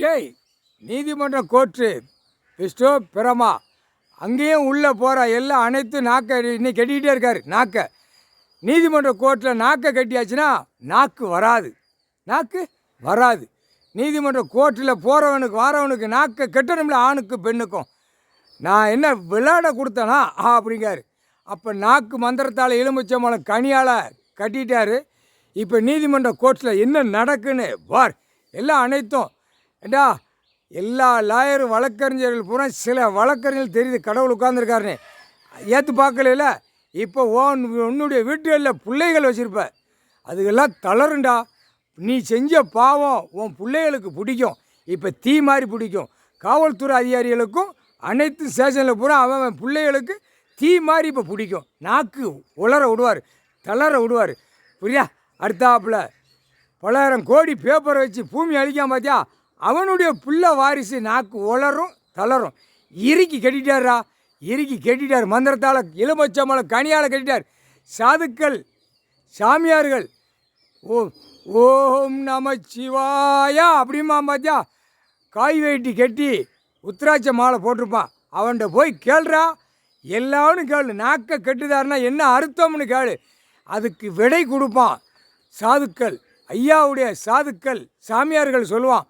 ஷேய் நீதிமன்ற கோர்ட்டு விஸ்டோ பிரமா அங்கேயும் உள்ளே போகிற எல்லாம் அனைத்து நாக்கை இன்னைக்கு கட்டிக்கிட்டே இருக்கார். நாக்கை நீதிமன்ற கோர்ட்டில் நாக்கை கட்டியாச்சுன்னா நாக்கு வராது. நீதிமன்ற கோர்ட்டில் போகிறவனுக்கு வரவனுக்கு நாக்கை கட்டணும்ல, ஆணுக்கு பெண்ணுக்கும். நான் என்ன விளையாட கொடுத்தேனா அப்படிங்காரு. அப்போ நாக்கு மந்திரத்தால் எலுமிச்சம்பழம் கனியால் கட்டிட்டாரு. இப்போ நீதிமன்ற கோர்ட்டில் என்ன நடக்குன்னு வார் எல்லாம் அனைத்தும் ஏண்டா எல்லா லாயரும் வழக்கறிஞர்கள் பூரா சில வழக்கறிஞர்கள் தெரியுது கடவுள் உட்காந்துருக்காருன்னு ஏற்று பார்க்கல. இப்போ உன்னுடைய வீட்டுகளில் பிள்ளைகள் வச்சுருப்ப, அதுக்கெல்லாம் தளருண்டா. நீ செஞ்ச பாவம் உன் பிள்ளைகளுக்கு பிடிக்கும், இப்போ தீ மாதிரி பிடிக்கும். காவல்துறை அதிகாரிகளுக்கும் அனைத்து ஸ்டேஷனில் பூரா அவன் பிள்ளைகளுக்கு தீ மாதிரி இப்போ பிடிக்கும். நாக்கு உலர விடுவார், தளர விடுவார். புரியா? அடுத்தாப்பில் 10,000 கோடி பேப்பரை வச்சு பூமி அழிக்காம பார்த்தியா, அவனுடைய பிள்ளை வாரிசு நாக்கு உலரும் தளரும். இறுக்கி கட்டிட்டார் மந்திரத்தால் எலுமிச்சம்பழம் கனியால் கட்டிட்டார். சாதுக்கள் சாமியார்கள் ஓம் நம சிவாயா அப்படிமா பார்த்தியா, காய் வேட்டி கட்டி உத்திராட்ச மாலை போட்டிருப்பான். அவன்கிட்ட போய் கேள்றா, எல்லாரும் கேளு. நாக்கை கட்டுதாருன்னா என்ன அர்த்தம்னு கேளு, அதுக்கு விடை கொடுப்பான். சாதுக்கள் ஐயாவுடைய சாதுக்கள் சாமியார்கள் சொல்லுவான்.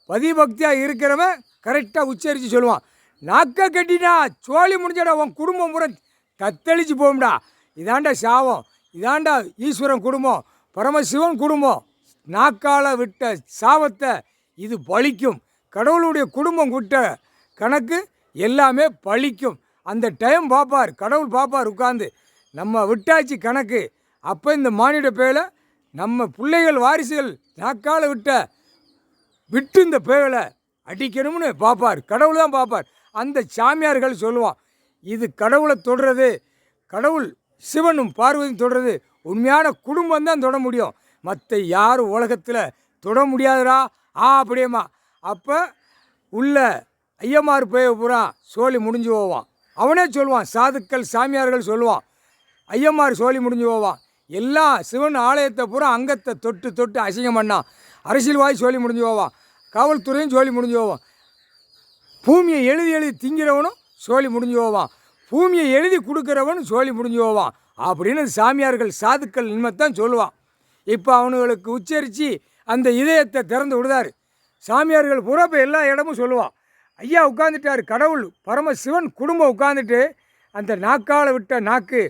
பதிபக்தியாக இருக்கிறவன் கரெக்டாக உச்சரித்து சொல்லுவான். நாக்கை கட்டினா சோழி முடிஞ்சடா, உன் குடும்பம் முறை தத்தளிச்சு போகும்டா. இதாண்டா சாவம், இதாண்டா ஈஸ்வரன் குடும்பம், பரமசிவன் குடும்பம். நாக்கால் விட்ட சாபத்தை இது பழிக்கும். கடவுளுடைய குடும்பம் விட்ட கணக்கு எல்லாமே பழிக்கும். அந்த டைம் பார்ப்பார், கடவுள் பார்ப்பார் உட்காந்து. நம்ம விட்டாச்சு கணக்கு. அப்போ இந்த மானிட பேரை நம்ம பிள்ளைகள் வாரிசுகள் நாக்கால் விட்டு இந்த பேரை அடிக்கணும்னு பார்ப்பார். கடவுள் தான் பார்ப்பார். அந்த சாமியார்கள் சொல்லுவான், இது கடவுளை தொடுறது, கடவுள் சிவனும் பார்வதியும் தொடுறது உண்மையான குடும்பம் தான் தொட முடியும், மற்ற யாரும் உலகத்தில் தொட முடியாதுடா அப்படியேம்மா. அப்போ உள்ள ஐயமார் பேய பூரா சோழி முடிஞ்சு போவான். அவனே சொல்லுவான், சாதுக்கள் சாமியார்கள் சொல்லுவான், ஐயமார் சோழி முடிஞ்சு போவான். எல்லாம் சிவன் ஆலயத்தை பூரா அங்கத்தை தொட்டு அசிங்கம் பண்ணான். அரசியல்வாதி சோழி முடிஞ்சு போவான், காவல்துறையும் சோழி முடிஞ்சு போவான். பூமியை எழுதி திங்கிறவனும் சோழி முடிஞ்சு போவான், பூமியை எழுதி கொடுக்குறவனும் சோழி முடிஞ்சு போவான் அப்படின்னு சாமியார்கள் சாதுக்கள் நிமித்தான் சொல்லுவான். இப்போ அவனுங்களுக்கு உச்சரித்து அந்த இதயத்தை திறந்து விடுதார். சாமியார்கள் பூரா இப்போ எல்லா இடமும் சொல்லுவான். ஐயா உட்காந்துட்டார், கடவுள் பரமசிவன் குடும்பம் உட்காந்துட்டு அந்த நாக்கால் விட்ட நாக்கு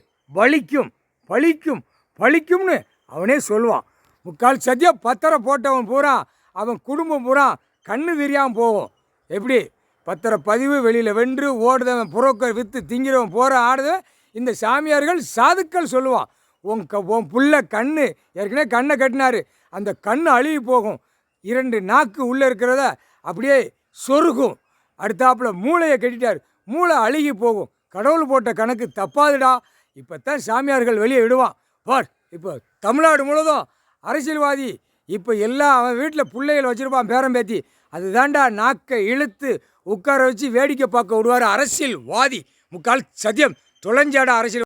பழிக்கும்னு அவனே சொல்லுவான். முக்கால் சத்தியம் பத்திரை போட்டவன் பூரா அவன் குடும்பம் பூரா கண்ணு தெரியாமல் போகும். எப்படி பத்திர பதிவு வெளியில் வென்று ஓடுதவன் புரோக்கர் விற்று திங்கிறவன் போகிற ஆடுதவன் இந்த சாமியார்கள் சாதுக்கள் சொல்லுவான். உன் புள்ள கண்ணு ஏற்கனவே கண்ணை கட்டினார், அந்த கண்ணு அழுகி போகும். 2 நாக்கு உள்ளே இருக்கிறத அப்படியே சொருகும். அடுத்தாப்பில் மூளையை கட்டிட்டார், மூளை அழுகி போகும். கடவுள் போட்ட கணக்கு தப்பாதுடா. இப்போ தான் சாமியார்கள் வெளியே விடுவான். பார் இப்போ தமிழ்நாடு முழுவதும் அரசியல்வாதி இப்போ எல்லாம் அவன் வீட்டில் பிள்ளைகள் வச்சுருப்பான், பேரம்பேத்தி. அதுதாண்டா நாக்கை இழுத்து உட்கார வச்சு வேடிக்கை பார்க்க விடுவார் அரசியல்வாதி. முக்கால் சத்தியம் தொலைஞ்சாடா அரசியல்.